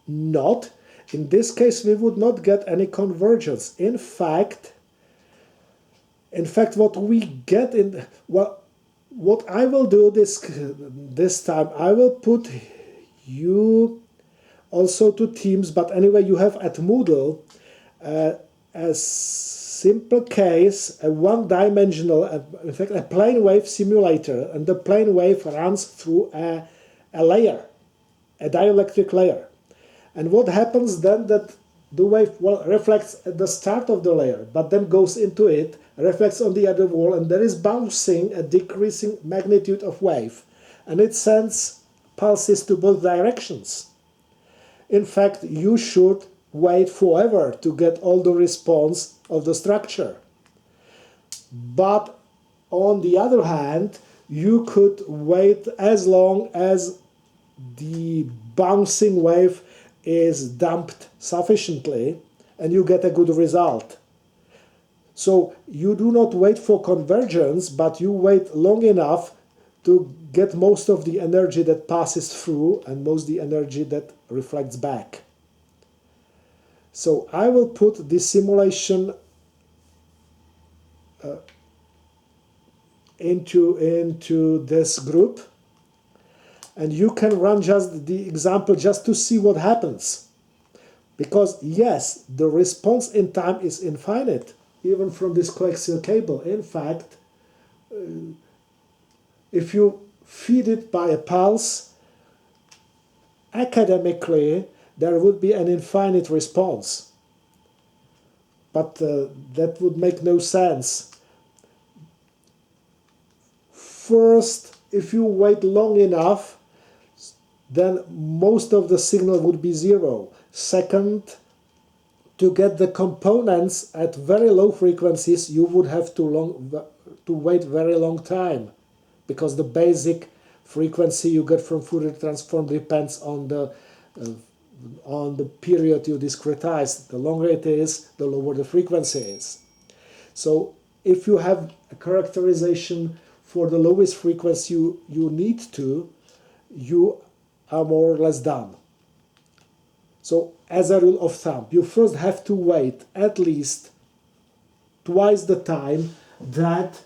not. In this case, we would not get any convergence. In fact, what we get in, well, what I will do this time, I will put you also to Teams, but anyway, you have at Moodle a simple case, a one-dimensional, in fact, a plane wave simulator, and the plane wave runs through a layer, a dielectric layer. And what happens then that the wave, well, reflects at the start of the layer, but then goes into it, reflects on the other wall, and there is bouncing a decreasing magnitude of wave. And it sends pulses to both directions. In fact, you should wait forever to get all the response of the structure. But on the other hand, you could wait as long as the bouncing wave is damped sufficiently and you get a good result. So you do not wait for convergence, but you wait long enough to get most of the energy that passes through and most of the energy that reflects back. So I will put this simulation into this group, and you can run just the example just to see what happens. Because yes, the response in time is infinite, even from this coaxial cable. In fact, if you feed it by a pulse, academically, there would be an infinite response. But that would make no sense. First, if you wait long enough, then most of the signal would be zero. Second, to get the components at very low frequencies, you would have to wait very long time, because the basic frequency you get from Fourier transform depends on the period you discretize. The longer it is, the lower the frequency is. So if you have a characterization for the lowest frequency you need to, you are more or less done. So as a rule of thumb, you first have to wait at least twice the time that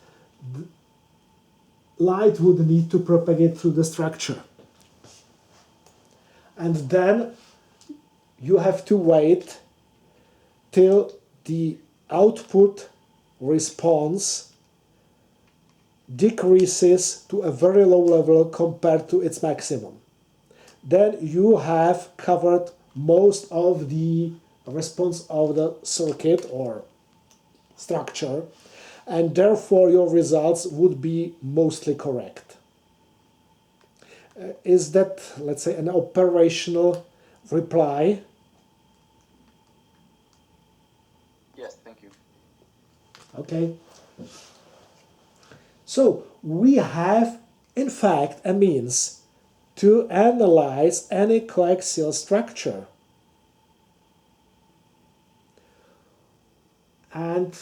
light would need to propagate through the structure. And then you have to wait till the output response decreases to a very low level compared to its maximum. Then you have covered most of the response of the circuit or structure, and therefore your results would be mostly correct. Is that, let's say, an operational reply? Yes, thank you. Okay. So we have, in fact, a means to analyze any coaxial structure. And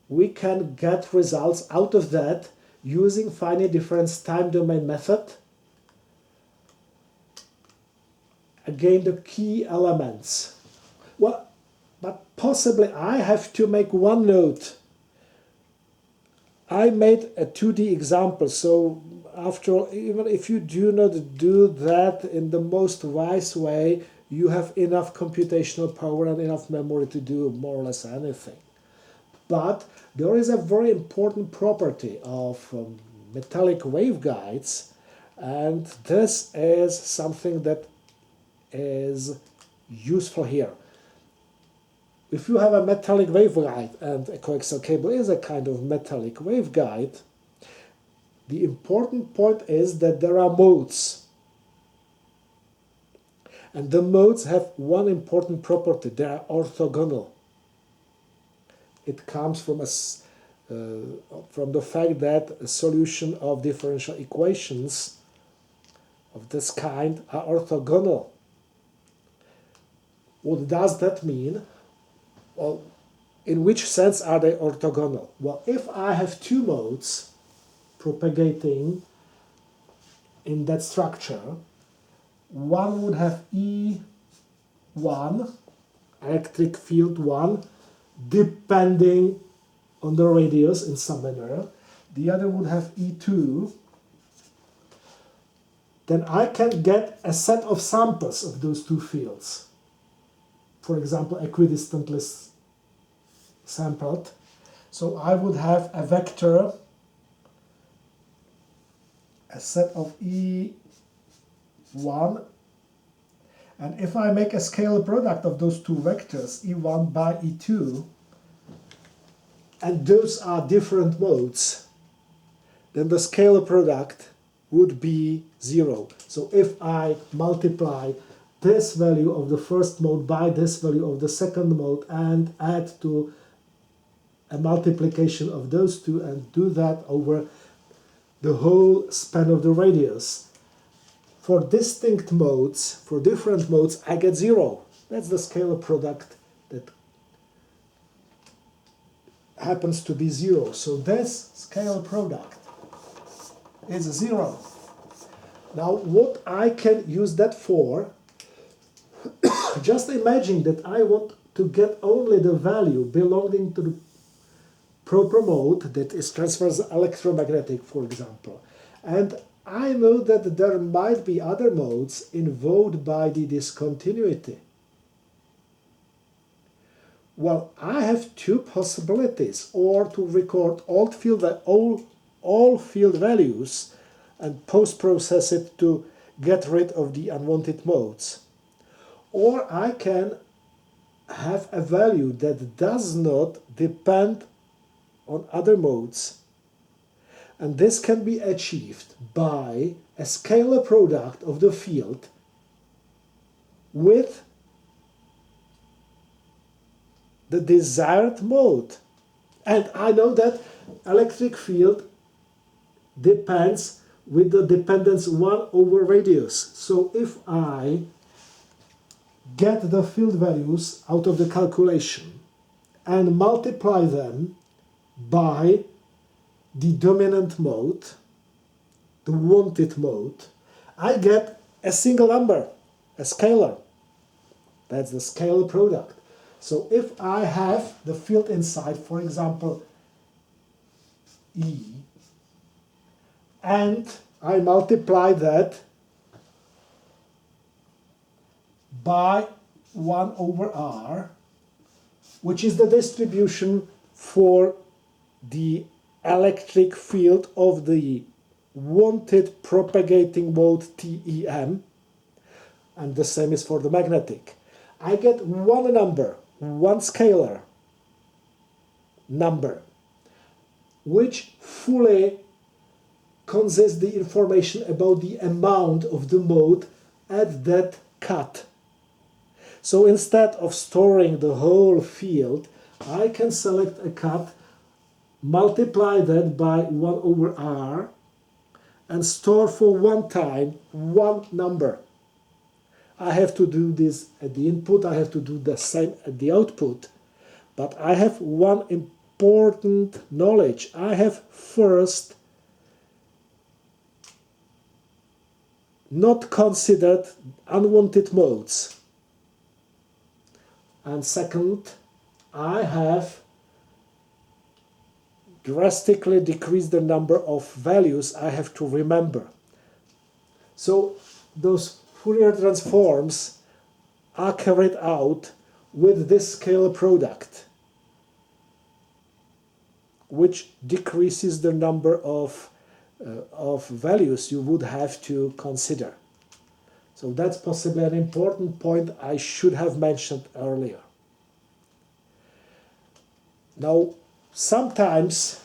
we can get results out of that using finite difference time domain method. Again, the key elements. Well, but possibly I have to make one note. I made a 2D example, so after all, even if you do not do that in the most wise way, you have enough computational power and enough memory to do more or less anything. But there is a very important property of metallic waveguides, and this is something that is useful here. If you have a metallic waveguide, and a coaxial cable is a kind of metallic waveguide, the important point is that there are modes. And the modes have one important property: they are orthogonal. It comes from the fact that a solution of differential equations of this kind are orthogonal. What does that mean? Well, in which sense are they orthogonal? Well, if I have two modes propagating in that structure, one would have E1, electric field 1, depending on the radius in some manner. The other would have E2. Then I can get a set of samples of those two fields. For example, equidistantly sampled. So I would have a vector, a set of E1, and if I make a scalar product of those two vectors, E1 by E2, and those are different modes, then the scalar product would be 0. So if I multiply this value of the first mode by this value of the second mode and add to a multiplication of those two and do that over the whole span of the radius, for distinct modes, for different modes, I get 0. That's the scalar product that happens to be 0. So this scalar product is 0. Now what I can use that for, just imagine that I want to get only the value belonging to the proper mode, that is transverse electromagnetic, for example. And I know that there might be other modes invoked by the discontinuity. Well, I have two possibilities, or to record all field values and post-process it to get rid of the unwanted modes. Or I can have a value that does not depend on other modes. And this can be achieved by a scalar product of the field with the desired mode. And I know that electric field depends with the dependence 1 over radius. So if I get the field values out of the calculation and multiply them by the dominant mode, the wanted mode, I get a single number, a scalar. That's the scalar product. So if I have the field inside, for example, E, and I multiply that by 1 over R, which is the distribution for the electric field of the wanted propagating mode TEM, and the same is for the magnetic. I get one number, one scalar number, which fully consists the information about the amount of the mode at that cut. So instead of storing the whole field, I can select a cut, multiply that by 1 over R, and store for one time one number. I have to do this at the input, I have to do the same at the output. But I have one important knowledge. I have first not considered unwanted modes. And second, I have drastically decreased the number of values I have to remember. So those Fourier transforms are carried out with this scalar product, which decreases the number of values you would have to consider. So that's possibly an important point I should have mentioned earlier. Now, sometimes,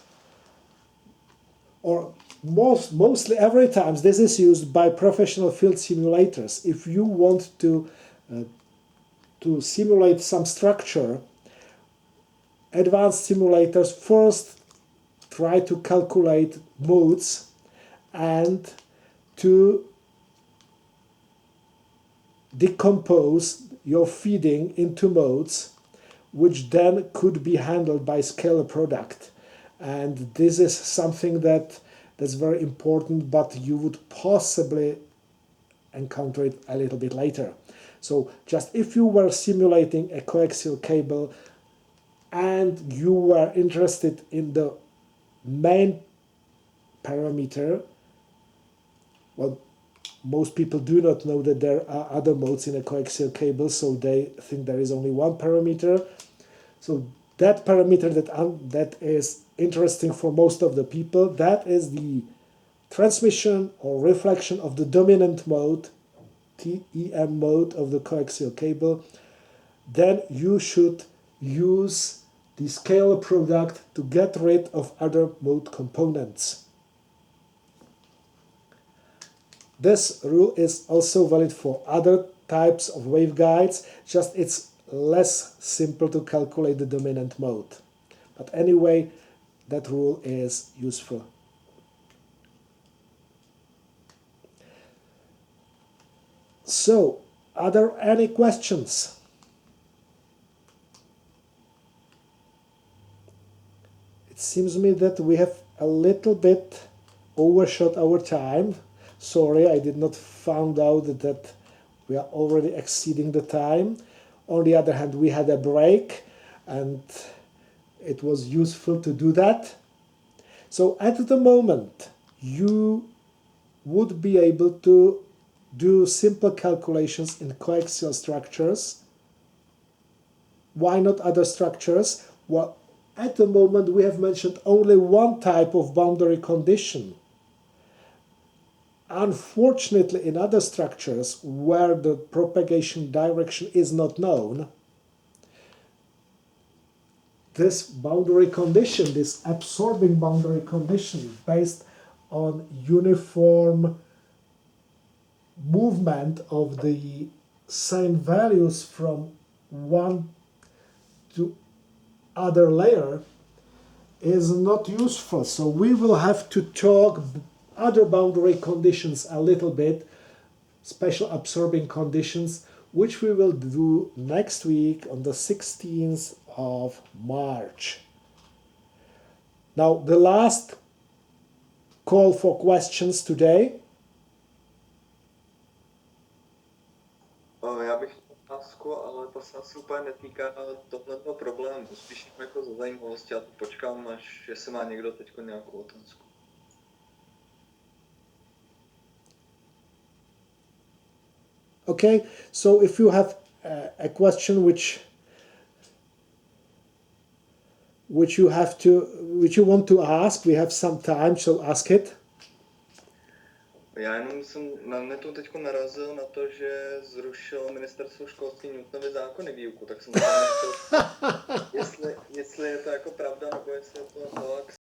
or mostly every time, this is used by professional field simulators. If you want to simulate some structure, advanced simulators first try to calculate modes and to decompose your feeding into modes, which then could be handled by scalar product. And this is something that's very important, but you would possibly encounter it a little bit later. So just if you were simulating a coaxial cable and you were interested in the main parameter, well, most people do not know that there are other modes in a coaxial cable, so they think there is only one parameter. So that parameter that is interesting for most of the people, that is the transmission or reflection of the dominant mode, TEM mode of the coaxial cable. Then you should use the scalar product to get rid of other mode components. This rule is also valid for other types of waveguides, just it's less simple to calculate the dominant mode. But anyway, that rule is useful. So, are there any questions? It seems to me that we have a little bit overshot our time. Sorry, I did not find out that we are already exceeding the time. On the other hand, we had a break and it was useful to do that. So at the moment, you would be able to do simple calculations in coaxial structures. Why not other structures? Well, at the moment, we have mentioned only one type of boundary condition. Unfortunately, in other structures where the propagation direction is not known, this boundary condition, this absorbing boundary condition based on uniform movement of the same values from one to other layer is not useful. So we will have to talk other boundary conditions a little bit, special absorbing conditions, which we will do next week on the 16th of March. Now, the last call for questions today. Já bych měl otázku, ale to se asi úplně netýká tohoto problému. Spíš jako ze zajímavosti, já to počkám, až jestli má někdo teď nějakou otázku. Okay, so if you have a question which you want to ask, we have some time, so ask it. Já jenom jsem na netu teď narazil na to, že zrušilo ministerstvo školství Newtonovy zákony výuku, tak jsem chtěl, jestli je to jako pravda, nebo jestli je to hoax.